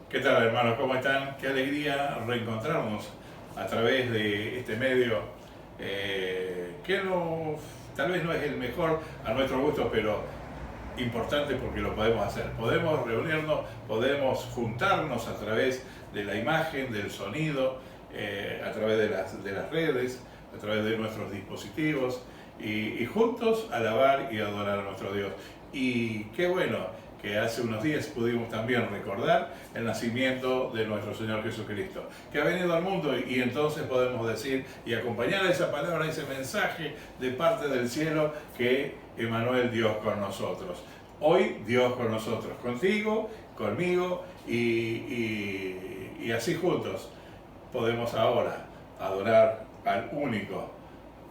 ¿Qué tal, hermanos? ¿Cómo están? Qué alegría reencontrarnos a través de este medio que tal vez no es el mejor a nuestro gusto, pero importante porque lo podemos hacer. Podemos reunirnos, podemos juntarnos a través de la imagen, del sonido, a través de las redes, a través de nuestros dispositivos y juntos alabar y adorar a nuestro Dios. Y qué bueno que hace unos días pudimos también recordar el nacimiento de nuestro Señor Jesucristo, que ha venido al mundo y entonces podemos decir y acompañar a esa palabra, a ese mensaje de parte del cielo que Emmanuel, Dios con nosotros. Hoy Dios con nosotros, contigo, conmigo y así juntos podemos ahora adorar al único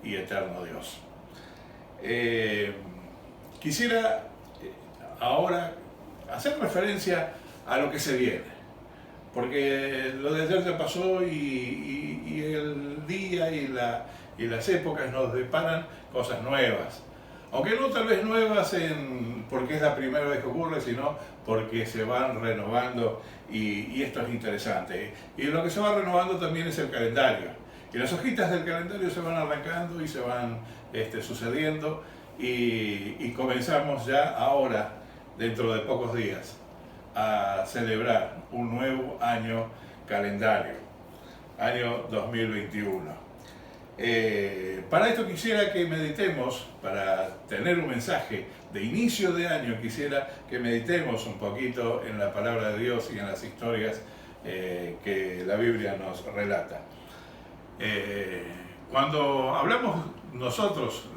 y eterno Dios. Quisiera ahora hacer referencia a lo que se viene, porque lo de ayer ya pasó y el día y las épocas nos deparan cosas nuevas, aunque no tal vez nuevas porque es la primera vez que ocurre, sino porque se van renovando y esto es interesante. Y lo que se va renovando también es el calendario, y las hojitas del calendario se van arrancando y se van sucediendo y comenzamos ya ahora, dentro de pocos días, a celebrar un nuevo año calendario, año 2021. Para esto quisiera que meditemos, para tener un mensaje de inicio de año, quisiera que meditemos un poquito en la palabra de Dios y en las historias que la Biblia nos relata. Cuando hablamos nosotros,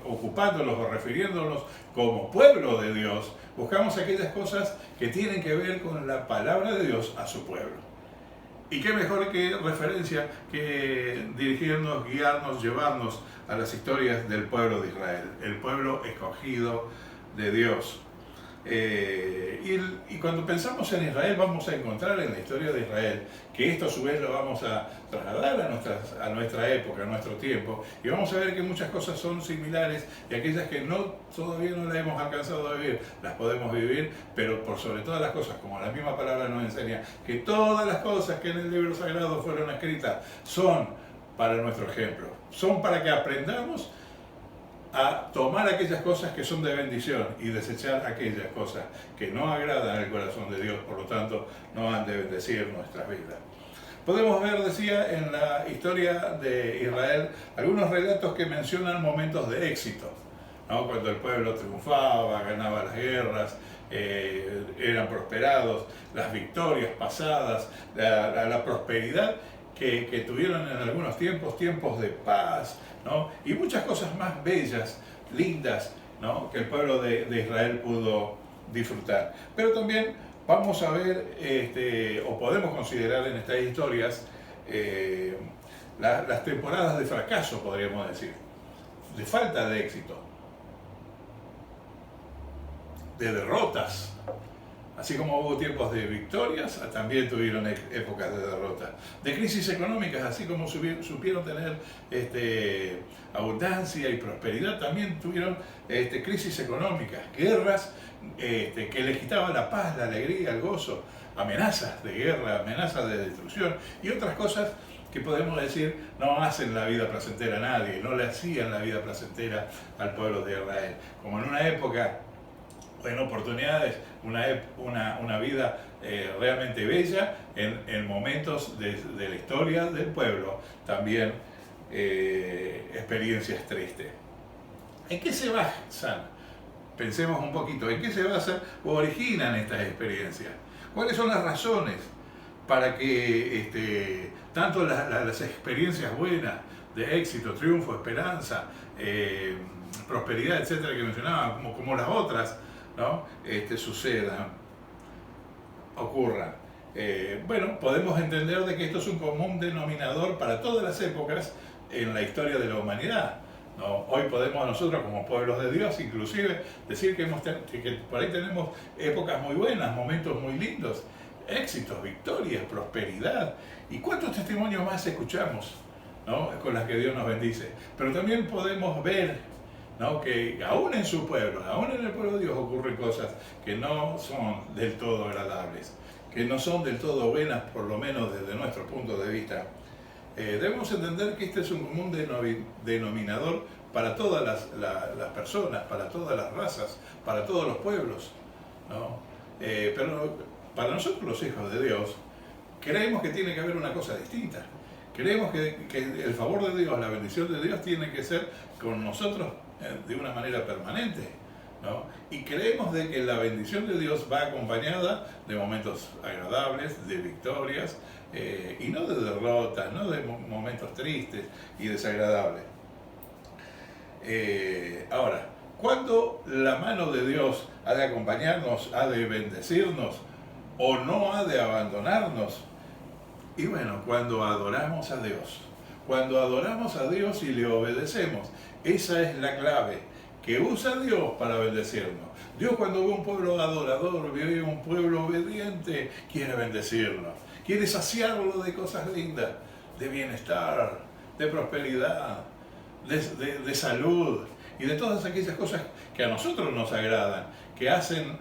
ocupándolos o refiriéndonos como pueblo de Dios, buscamos aquellas cosas que tienen que ver con la palabra de Dios a su pueblo. Y qué mejor que referencia que dirigirnos, guiarnos, llevarnos a las historias del pueblo de Israel, el pueblo escogido de Dios. Y cuando pensamos en Israel vamos a encontrar en la historia de Israel que esto a su vez lo vamos a trasladar a nuestra época, a nuestro tiempo, y vamos a ver que muchas cosas son similares y aquellas que todavía no las hemos alcanzado a vivir, las podemos vivir, pero por sobre todas las cosas, como la misma palabra nos enseña, que todas las cosas que en el libro sagrado fueron escritas son para nuestro ejemplo, son para que aprendamos a tomar aquellas cosas que son de bendición y desechar aquellas cosas que no agradan al corazón de Dios, por lo tanto no han de bendecir nuestras vidas. Podemos ver, decía, en la historia de Israel algunos relatos que mencionan momentos de éxito, ¿no? Cuando el pueblo triunfaba, ganaba las guerras, eran prosperados, las victorias pasadas, la prosperidad que tuvieron en algunos tiempos de paz, ¿no? Y muchas cosas más bellas, lindas, ¿no? Que el pueblo de Israel pudo disfrutar. Pero también vamos a ver, o podemos considerar en estas historias, las temporadas de fracaso, podríamos decir, de falta de éxito, de derrotas. Así como hubo tiempos de victorias, también tuvieron épocas de derrotas. De crisis económicas, así como supieron tener abundancia y prosperidad, también tuvieron crisis económicas, guerras que les quitaban la paz, la alegría, el gozo, amenazas de guerra, amenazas de destrucción y otras cosas que podemos decir no hacen la vida placentera a nadie, no le hacían la vida placentera al pueblo de Israel. Como en una época, en oportunidades, una vida realmente bella, en momentos de la historia del pueblo, también experiencias tristes. ¿En qué se basan? Pensemos un poquito, ¿en qué se basan o originan estas experiencias? ¿Cuáles son las razones para que tanto las experiencias buenas, de éxito, triunfo, esperanza, prosperidad, etcétera, que mencionaba, como las otras, ¿no? Sucedan, ocurran? Bueno, podemos entender de que esto es un común denominador para todas las épocas en la historia de la humanidad, ¿no? Hoy podemos nosotros como pueblos de Dios inclusive decir que por ahí tenemos épocas muy buenas, momentos muy lindos, éxitos, victorias, prosperidad. ¿Y cuántos testimonios más escuchamos, ¿no? Con las que Dios nos bendice? Pero también podemos ver ¿no? Que aún en su pueblo, aún en el pueblo de Dios ocurren cosas que no son del todo agradables, que no son del todo buenas, por lo menos desde nuestro punto de vista. Debemos entender que este es un común denominador para todas las personas, para todas las razas, para todos los pueblos, ¿no? Pero para nosotros los hijos de Dios, creemos que tiene que haber una cosa distinta. Creemos que el favor de Dios, la bendición de Dios tiene que ser con nosotros de una manera permanente, ¿no? Y creemos de que la bendición de Dios va acompañada de momentos agradables, de victorias, y no de derrotas, no de momentos tristes y desagradables. Ahora, ¿cuándo la mano de Dios ha de acompañarnos, ha de bendecirnos o no ha de abandonarnos? Y bueno, cuando adoramos a Dios. Cuando adoramos a Dios y le obedecemos. Esa es la clave que usa Dios para bendecirnos. Dios, cuando ve un pueblo adorador, ve un pueblo obediente, quiere bendecirlo. Quiere saciarlo de cosas lindas, de bienestar, de prosperidad, de salud y de todas aquellas cosas que a nosotros nos agradan, que hacen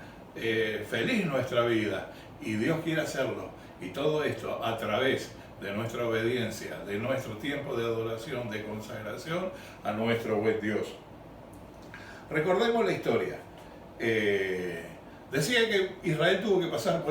feliz nuestra vida. Y Dios quiere hacerlo. Y todo esto a través de nuestra obediencia, de nuestro tiempo de adoración, de consagración a nuestro buen Dios. Recordemos la historia. Decía que Israel tuvo que pasar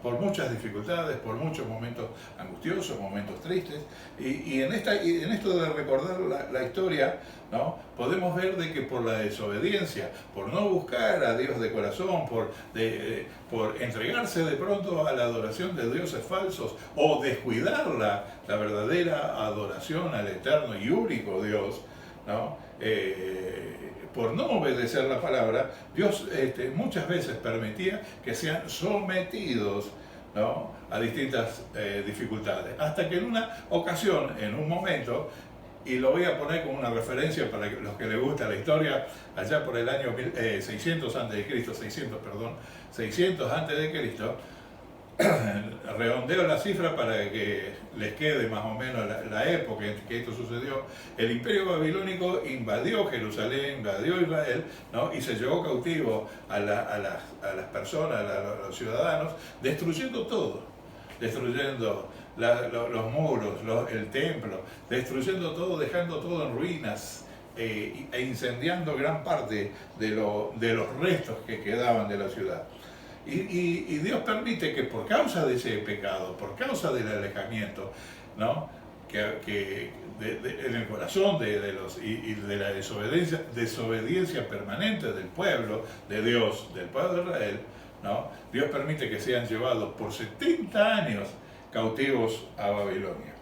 por muchas dificultades, por muchos momentos angustiosos, momentos tristes, y en esto de recordar la historia, ¿no? Podemos ver de que por la desobediencia, por no buscar a Dios de corazón, por entregarse de pronto a la adoración de dioses falsos, o descuidar la verdadera adoración al eterno y único Dios, ¿no? Por no obedecer la palabra, Dios muchas veces permitía que sean sometidos, ¿no? A distintas dificultades. Hasta que en una ocasión, en un momento, y lo voy a poner como una referencia para los que les gusta la historia, allá por el año 600 a.C., redondeo la cifra para que les quede más o menos la época en que esto sucedió. El imperio babilónico invadió Jerusalén, invadió Israel, ¿no? Y se llevó cautivo a las personas, a los ciudadanos, destruyendo todo, destruyendo los muros, el templo, destruyendo todo, dejando todo en ruinas, e incendiando gran parte de los restos que quedaban de la ciudad. Y Dios permite que por causa de ese pecado, por causa del alejamiento, ¿no? que en el corazón de la desobediencia permanente del pueblo de Dios, del pueblo de Israel, ¿no? Dios permite que sean llevados por 70 años cautivos a Babilonia.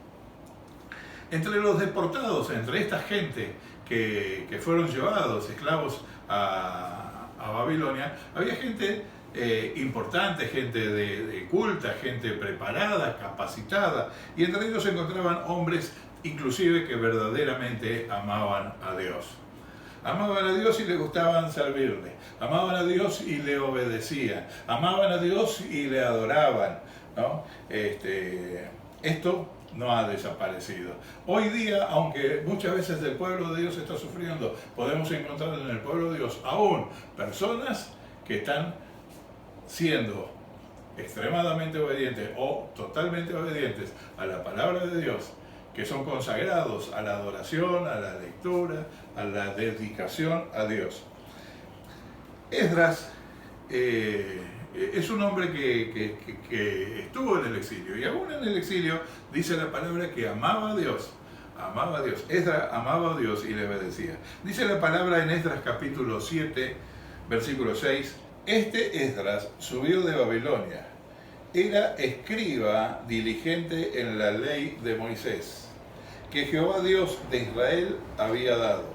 Entre los deportados, entre esta gente que fueron llevados esclavos a Babilonia, había gente importante, gente de culta, gente preparada, capacitada, y entre ellos se encontraban hombres inclusive que verdaderamente amaban a Dios. Amaban a Dios y le gustaban servirle, amaban a Dios y le obedecían, amaban a Dios y le adoraban, ¿no? Esto no ha desaparecido. Hoy día, aunque muchas veces el pueblo de Dios está sufriendo, podemos encontrar en el pueblo de Dios aún personas que están siendo extremadamente obedientes o totalmente obedientes a la palabra de Dios, que son consagrados a la adoración, a la lectura, a la dedicación a Dios. Esdras es un hombre que estuvo en el exilio, y aún en el exilio dice la palabra que amaba a Dios. Amaba a Dios. Esdras amaba a Dios y le obedecía. Dice la palabra en Esdras capítulo 7, versículo 6, este Esdras subió de Babilonia, era escriba diligente en la ley de Moisés, que Jehová Dios de Israel había dado,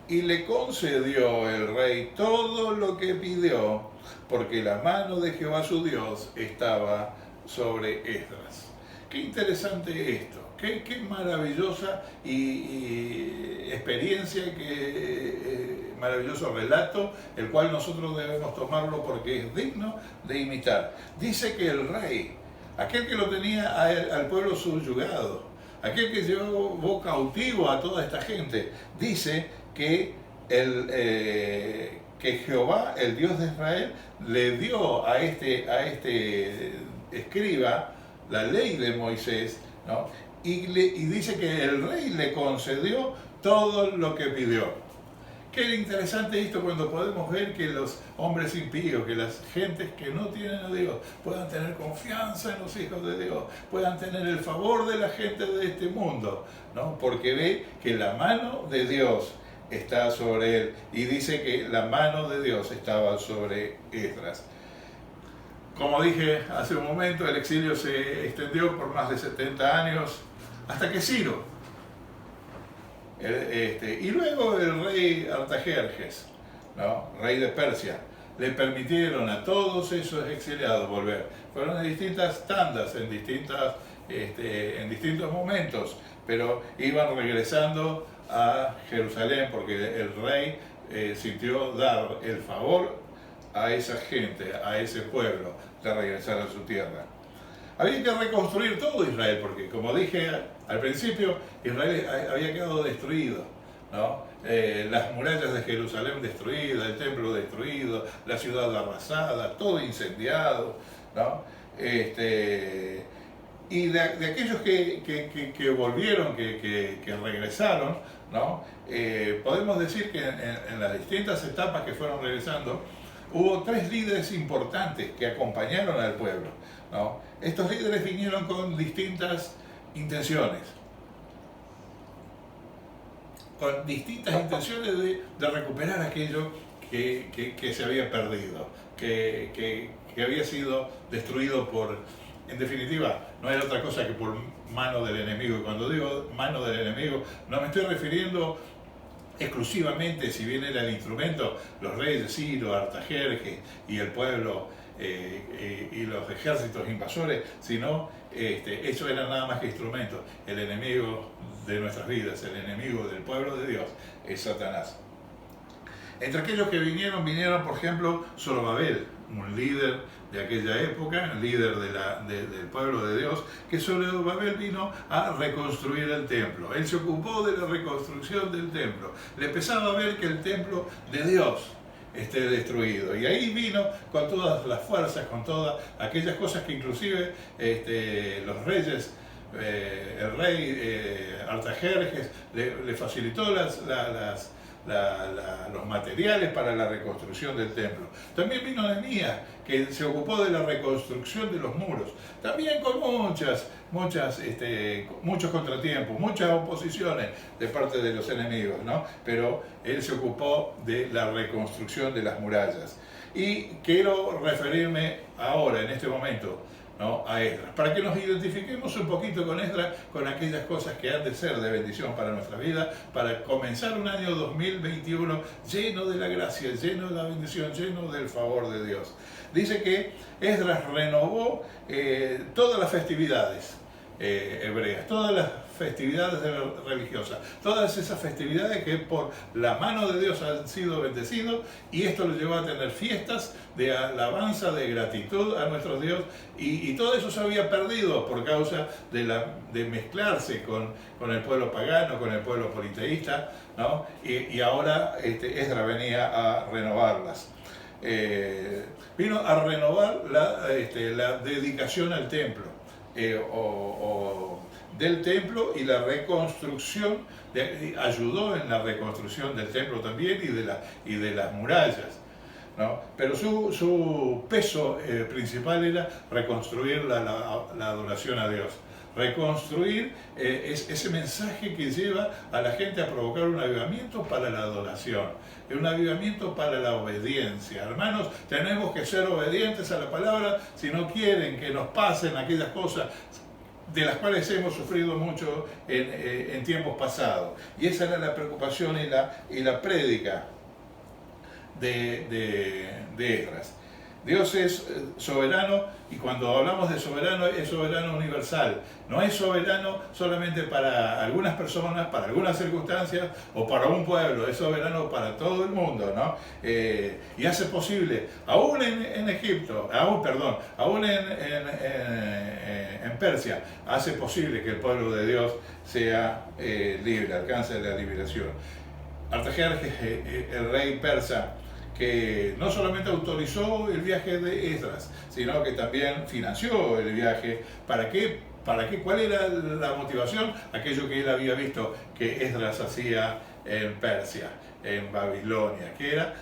y le concedió el rey todo lo que pidió, porque la mano de Jehová su Dios estaba sobre Esdras. Qué interesante esto, qué maravillosa y experiencia, maravilloso relato, el cual nosotros debemos tomarlo porque es digno de imitar. Dice que el rey, aquel que lo tenía al pueblo subyugado, aquel que llevó cautivo a toda esta gente, dice que que Jehová, el Dios de Israel, le dio a este escriba la ley de Moisés, ¿no? Y dice que el rey le concedió todo lo que pidió. Qué interesante esto cuando podemos ver que los hombres impíos, que las gentes que no tienen a Dios, puedan tener confianza en los hijos de Dios, puedan tener el favor de la gente de este mundo, ¿no? Porque ve que la mano de Dios está sobre él, y dice que la mano de Dios estaba sobre Esdras. Como dije hace un momento, el exilio se extendió por más de 70 años, hasta que Ciro, y luego el rey Artajerjes, ¿no? Rey de Persia, le permitieron a todos esos exiliados volver. Fueron en distintas tandas, en distintos momentos, pero iban regresando a Jerusalén porque el rey sintió dar el favor a esa gente, a ese pueblo, de regresar a su tierra. Había que reconstruir todo Israel, porque como dije al principio, Israel había quedado destruido, ¿no? Las murallas de Jerusalén destruidas, el templo destruido, la ciudad arrasada, todo incendiado, ¿no? Y de aquellos que volvieron, que regresaron, ¿no? Podemos decir que en las distintas etapas que fueron regresando, hubo 3 líderes importantes que acompañaron al pueblo, ¿no? Estos líderes vinieron con distintas intenciones, de recuperar aquello que se había perdido, que había sido destruido en definitiva, no era otra cosa que por mano del enemigo. Y cuando digo mano del enemigo, no me estoy refiriendo exclusivamente, si bien era el instrumento, los reyes Ciro, Artajerjes y el pueblo y los ejércitos invasores, sino eso era nada más que instrumentos. El enemigo de nuestras vidas, el enemigo del pueblo de Dios, es Satanás. Entre aquellos que vinieron, por ejemplo, Zorobabel, un líder de aquella época, líder del pueblo de Dios, que Zorobabel vino a reconstruir el templo. Él se ocupó de la reconstrucción del templo. Le empezaba a ver que el templo de Dios esté destruido. Y ahí vino con todas las fuerzas, con todas aquellas cosas que inclusive los reyes, el rey Artajerjes le facilitó los materiales para la reconstrucción del templo. También vino Nehemías, que se ocupó de la reconstrucción de los muros, también con muchos contratiempos, muchas oposiciones de parte de los enemigos, ¿no? Pero él se ocupó de la reconstrucción de las murallas. Y quiero referirme ahora, en este momento, ¿no?, a Esdras, para que nos identifiquemos un poquito con Esdras, con aquellas cosas que han de ser de bendición para nuestra vida, para comenzar un año 2021 lleno de la gracia, lleno de la bendición, lleno del favor de Dios. Dice que Esdras renovó todas las festividades hebreas, todas las festividades religiosas, todas esas festividades que por la mano de Dios han sido bendecidos, y esto lo llevó a tener fiestas de alabanza, de gratitud a nuestro Dios, y todo eso se había perdido por causa de mezclarse con el pueblo pagano, con el pueblo politeísta, ¿no? Y ahora Esdras venía a renovarlas. Vino a renovar la dedicación al templo, del templo, y la reconstrucción, ayudó en la reconstrucción del templo también y de las murallas, ¿no? Pero su peso principal era reconstruir la adoración a Dios. Reconstruir ese mensaje que lleva a la gente a provocar un avivamiento para la adoración, un avivamiento para la obediencia. Hermanos, tenemos que ser obedientes a la palabra si no quieren que nos pasen aquellas cosas de las cuales hemos sufrido mucho en tiempos pasados. Y esa era la preocupación y la prédica de Esdras. Dios es soberano, y cuando hablamos de soberano, es soberano universal. No es soberano solamente para algunas personas, para algunas circunstancias o para un pueblo. Es soberano para todo el mundo, ¿no? Y hace posible, aún en Egipto, aún en Persia, hace posible que el pueblo de Dios sea libre, alcance la liberación. Artajerjes, el rey persa, que no solamente autorizó el viaje de Esdras, sino que también financió el viaje. ¿Para qué? ¿Para qué? ¿Cuál era la motivación? Aquello que él había visto que Esdras hacía en Persia, en Babilonia, que era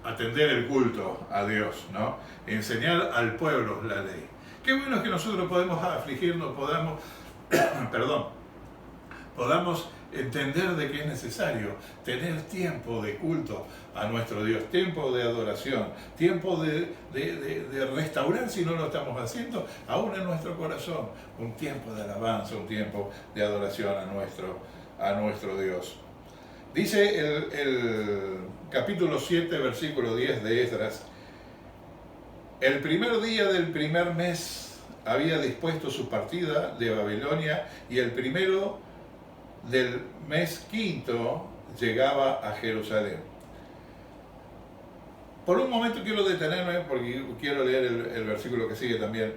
atender el culto a Dios, ¿no? Enseñar al pueblo la ley. Qué bueno es que nosotros podemos afligirnos, podamos entender de que es necesario tener tiempo de culto a nuestro Dios, tiempo de adoración, tiempo de restaurar, si no lo estamos haciendo, aún en nuestro corazón, un tiempo de alabanza, un tiempo de adoración a nuestro Dios. Dice el capítulo 7, versículo 10 de Esdras: el primer día del primer mes había dispuesto su partida de Babilonia, y el primero del mes quinto llegaba a Jerusalén. Por un momento quiero detenerme, porque quiero leer el versículo que sigue también,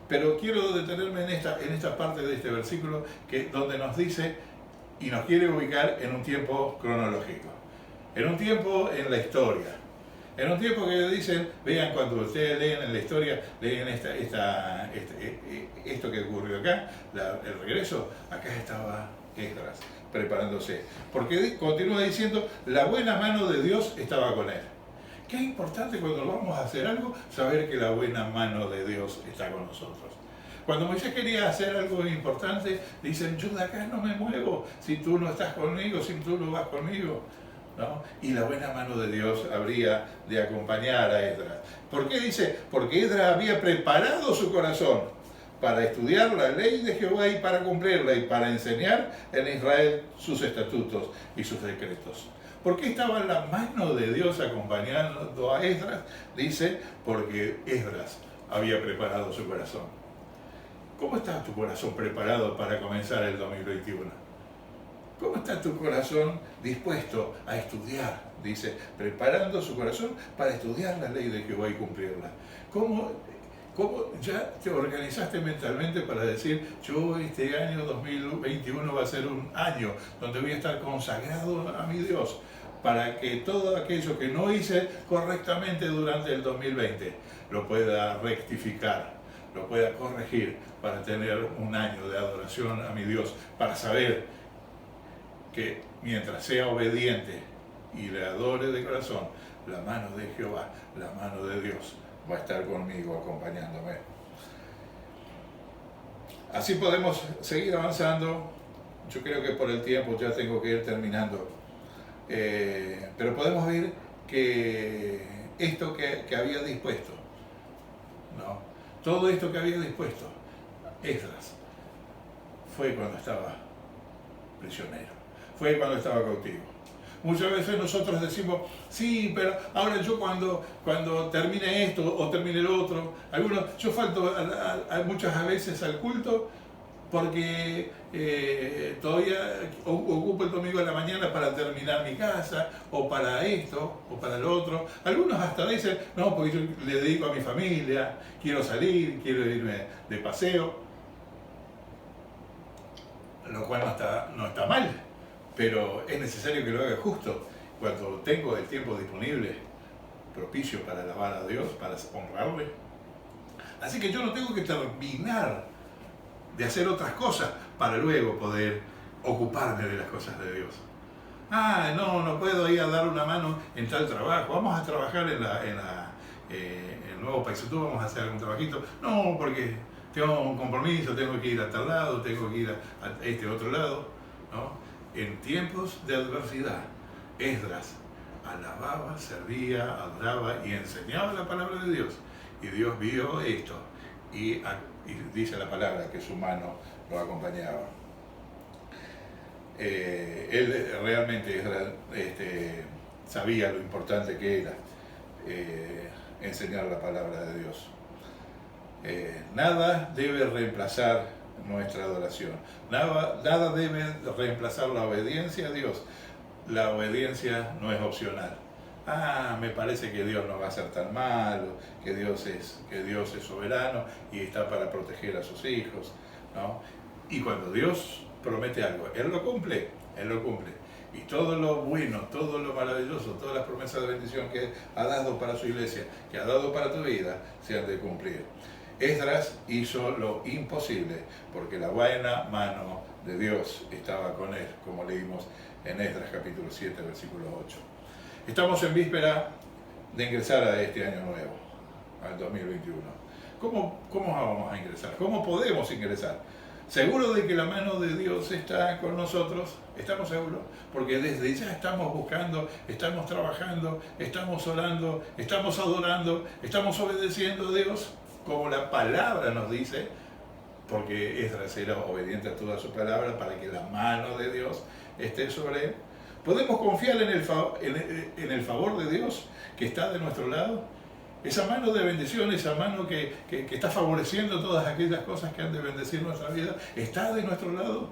pero quiero detenerme en esta parte de este versículo donde nos dice y nos quiere ubicar en un tiempo cronológico, en un tiempo en la historia, en un tiempo que dicen, vean, cuando ustedes leen en la historia, leen esto que ocurrió acá, el regreso, acá estaba Esdras preparándose, porque continúa diciendo, la buena mano de Dios estaba con él. Qué importante cuando vamos a hacer algo, saber que la buena mano de Dios está con nosotros. Cuando Moisés quería hacer algo importante, dicen, yo de acá no me muevo, si tú no estás conmigo, si tú no vas conmigo, ¿no? Y la buena mano de Dios habría de acompañar a Esdras. ¿Por qué dice? Porque Esdras había preparado su corazón para estudiar la ley de Jehová y para cumplirla, y para enseñar en Israel sus estatutos y sus decretos. ¿Por qué estaba la mano de Dios acompañando a Esdras? Dice, porque Esdras había preparado su corazón. ¿Cómo está tu corazón preparado para comenzar el 2021? ¿Cómo está tu corazón dispuesto a estudiar? Dice, preparando su corazón para estudiar la ley de Jehová y cumplirla. ¿Cómo ya te organizaste mentalmente para decir, yo este año 2021 va a ser un año donde voy a estar consagrado a mi Dios, para que todo aquello que no hice correctamente durante el 2020 lo pueda rectificar, lo pueda corregir, para tener un año de adoración a mi Dios, para saber que mientras sea obediente y le adore de corazón, la mano de Jehová, la mano de Dios va a estar conmigo, acompañándome. Así podemos seguir avanzando. Yo creo que por el tiempo ya tengo que ir terminando. Pero podemos ver que esto que había dispuesto, ¿no? Todo esto que había dispuesto Esdras fue cuando estaba prisionero, fue cuando estaba cautivo. Muchas veces nosotros decimos, sí, pero ahora yo cuando termine esto o termine lo otro, yo falto muchas veces al culto porque todavía ocupo el domingo de la mañana para terminar mi casa, o para esto, o para lo otro. Algunos hasta dicen, no, porque yo le dedico a mi familia, quiero salir, quiero irme de paseo, lo cual no está mal, pero es necesario que lo haga justo, cuando tengo el tiempo disponible, propicio para alabar a Dios, para honrarle. Así que yo no tengo que terminar de hacer otras cosas para luego poder ocuparme de las cosas de Dios. No puedo ir a dar una mano en tal trabajo, vamos a trabajar en el nuevo Paisatú, vamos a hacer algún trabajito. No, porque tengo un compromiso, tengo que ir a tal lado, tengo que ir a este otro lado, ¿no? En tiempos de adversidad, Esdras alababa, servía, adoraba y enseñaba la palabra de Dios. Y Dios vio esto y dice la palabra que su mano lo acompañaba. Él realmente sabía lo importante que era enseñar la palabra de Dios. Nada debe reemplazar nuestra adoración, nada debe reemplazar la obediencia a Dios. La obediencia no es opcional. Me parece que Dios no va a ser tan malo, que Dios es soberano y está para proteger a sus hijos, ¿no? Y cuando Dios promete algo, Él lo cumple, Él lo cumple. Y todo lo bueno, todo lo maravilloso, todas las promesas de bendición que ha dado para su iglesia, que ha dado para tu vida, se han de cumplir. Esdras hizo lo imposible, porque la buena mano de Dios estaba con él, como leímos en Esdras capítulo 7, versículo 8. Estamos en víspera de ingresar a este año nuevo, al 2021. ¿Cómo vamos a ingresar? ¿Cómo podemos ingresar? Seguro de que la mano de Dios está con nosotros, estamos seguros, porque desde ya estamos buscando, estamos trabajando, estamos orando, estamos adorando, estamos obedeciendo a Dios, como la palabra nos dice, porque Esdras era obediente a toda su palabra para que la mano de Dios esté sobre él. ¿Podemos confiar en el favor de Dios que está de nuestro lado? Esa mano de bendición, esa mano que está favoreciendo todas aquellas cosas que han de bendecir nuestra vida, ¿está de nuestro lado?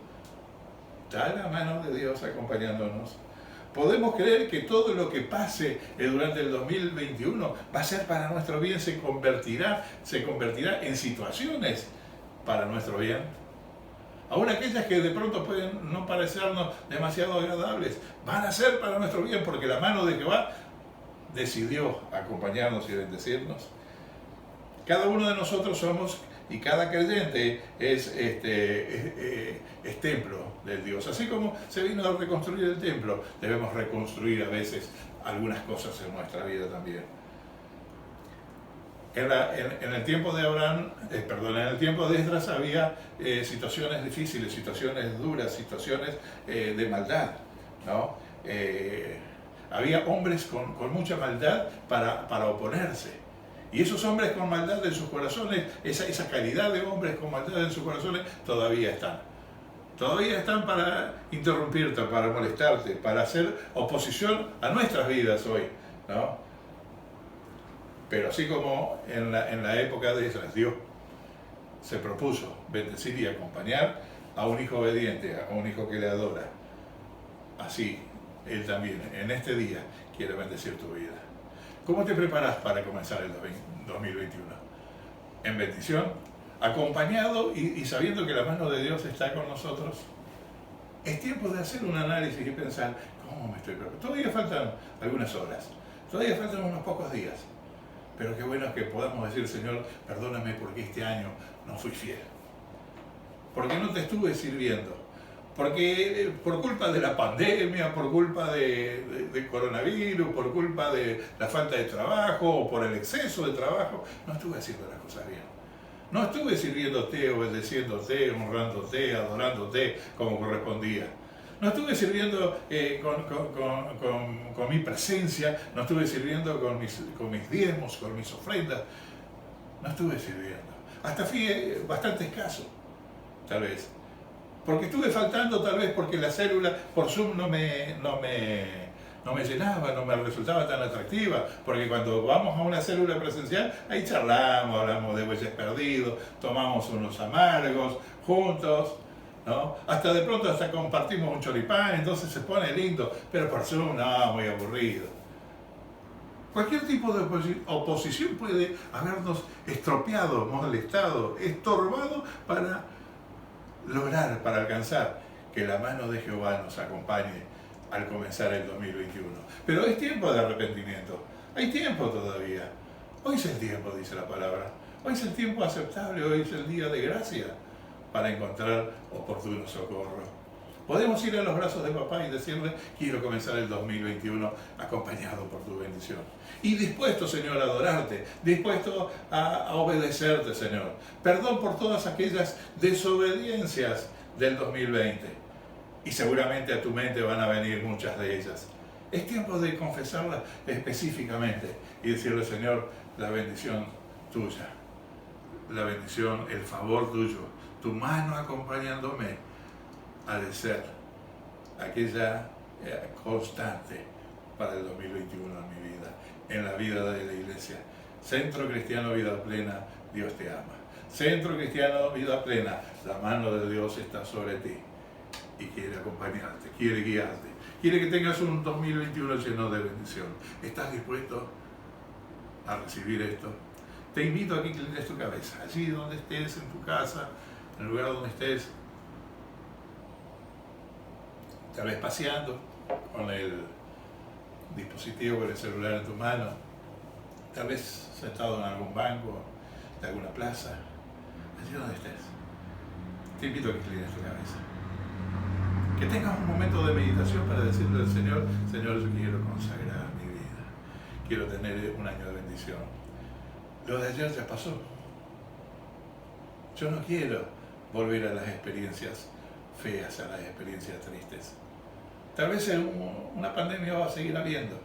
¿Está la mano de Dios acompañándonos? Podemos creer que todo lo que pase durante el 2021 va a ser para nuestro bien, se convertirá en situaciones para nuestro bien. Aún aquellas que de pronto pueden no parecernos demasiado agradables, van a ser para nuestro bien, porque la mano de Jehová decidió acompañarnos y bendecirnos. Cada uno de nosotros somos, y cada creyente es templo del Dios. Así como se vino a reconstruir el templo, debemos reconstruir a veces algunas cosas en nuestra vida también. En el tiempo de en el tiempo de Esdras había situaciones difíciles, situaciones duras, situaciones de maldad, ¿no? Había hombres con mucha maldad para oponerse. Y esos hombres con maldad en sus corazones, esa calidad de hombres con maldad en sus corazones, todavía están. Todavía están para interrumpirte, para molestarte, para hacer oposición a nuestras vidas hoy, ¿no? Pero así como en la época de Esdras, Dios se propuso bendecir y acompañar a un hijo obediente, a un hijo que le adora. Así, Él también, en este día, quiere bendecir tu vida. ¿Cómo te preparas para comenzar el 2021? En bendición, acompañado y sabiendo que la mano de Dios está con nosotros. Es tiempo de hacer un análisis y pensar, ¿cómo me estoy preparando? Todavía faltan algunas horas, todavía faltan unos pocos días. Pero qué bueno es que podamos decir, Señor, perdóname porque este año no fui fiel. Porque no te estuve sirviendo. Porque por culpa de la pandemia, por culpa de coronavirus, por culpa de la falta de trabajo o por el exceso de trabajo, no estuve haciendo las cosas bien. No estuve sirviéndote, obedeciéndote, honrándote, adorándote como correspondía. No estuve sirviendo con mi presencia, no estuve sirviendo con mis diezmos, con mis ofrendas. No estuve sirviendo. Hasta fui bastante escaso, tal vez. Porque estuve faltando, tal vez porque la célula por Zoom no me llenaba, no me resultaba tan atractiva. Porque cuando vamos a una célula presencial, ahí charlamos, hablamos de bueyes perdidos, tomamos unos amargos juntos, ¿no? Hasta de pronto hasta compartimos un choripán, entonces se pone lindo, pero por Zoom no, muy aburrido. Cualquier tipo de oposición puede habernos estropeado, molestado, estorbado para lograr, para alcanzar que la mano de Jehová nos acompañe al comenzar el 2021. Pero es tiempo de arrepentimiento, hay tiempo todavía. Hoy es el tiempo, dice la palabra. Hoy es el tiempo aceptable, hoy es el día de gracia para encontrar oportuno socorro. Podemos ir a los brazos de papá y decirle, quiero comenzar el 2021 acompañado por tu bendición. Y dispuesto, Señor, a adorarte, dispuesto a obedecerte, Señor. Perdón por todas aquellas desobediencias del 2020. Y seguramente a tu mente van a venir muchas de ellas. Es tiempo de confesarlas específicamente y decirle, Señor, la bendición tuya, la bendición, el favor tuyo, tu mano acompañándome, ha de ser aquella constante para el 2021 en mi vida, en la vida de la iglesia. Centro Cristiano Vida Plena, Dios te ama. Centro Cristiano Vida Plena, la mano de Dios está sobre ti y quiere acompañarte, quiere guiarte, quiere que tengas un 2021 lleno de bendición. ¿Estás dispuesto a recibir esto? Te invito a que inclines tu cabeza, allí donde estés, en tu casa, en el lugar donde estés. tal vez paseando con el dispositivo, con el celular en tu mano, tal vez sentado en algún banco de alguna plaza, allí donde estés. Te invito a que inclines tu cabeza. Que tengas un momento de meditación para decirle al Señor, Señor, yo quiero consagrar mi vida, quiero tener un año de bendición. Lo de ayer ya pasó. Yo no quiero volver a las experiencias feas, a las experiencias tristes. Tal vez una pandemia va a seguir habiendo,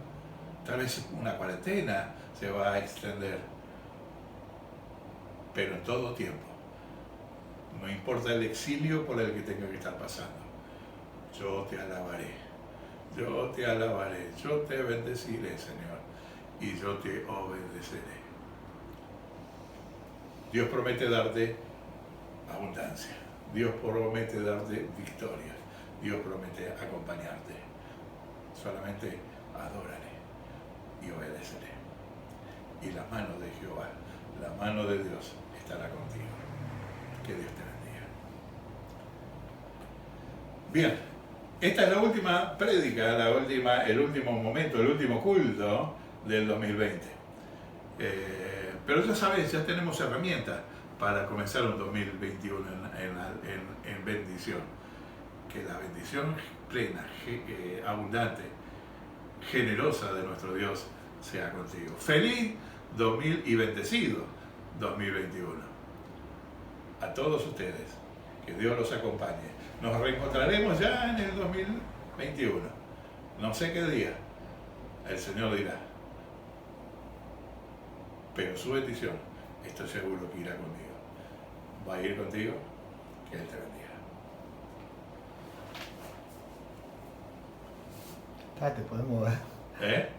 tal vez una cuarentena se va a extender, pero en todo tiempo, no importa el exilio por el que tenga que estar pasando, yo te alabaré, yo te alabaré, yo te bendeciré, Señor, y yo te obedeceré. Dios promete darte abundancia, Dios promete darte victoria, Dios promete acompañarte. Solamente adórale y obedécele. Y la mano de Jehová, la mano de Dios estará contigo. Que Dios te bendiga. Bien, esta es la última prédica, el último momento, el último culto del 2020. Pero ya sabes, ya tenemos herramientas para comenzar un 2021 en bendición. Que la bendición plena, abundante, generosa de nuestro Dios sea contigo. Feliz 2000 y bendecido 2021. A todos ustedes, que Dios los acompañe. Nos reencontraremos ya en el 2021. No sé qué día, el Señor dirá. Pero su bendición, estoy seguro que irá conmigo. Va a ir contigo, que Él te bendiga. Te podemos ver. ¿Eh?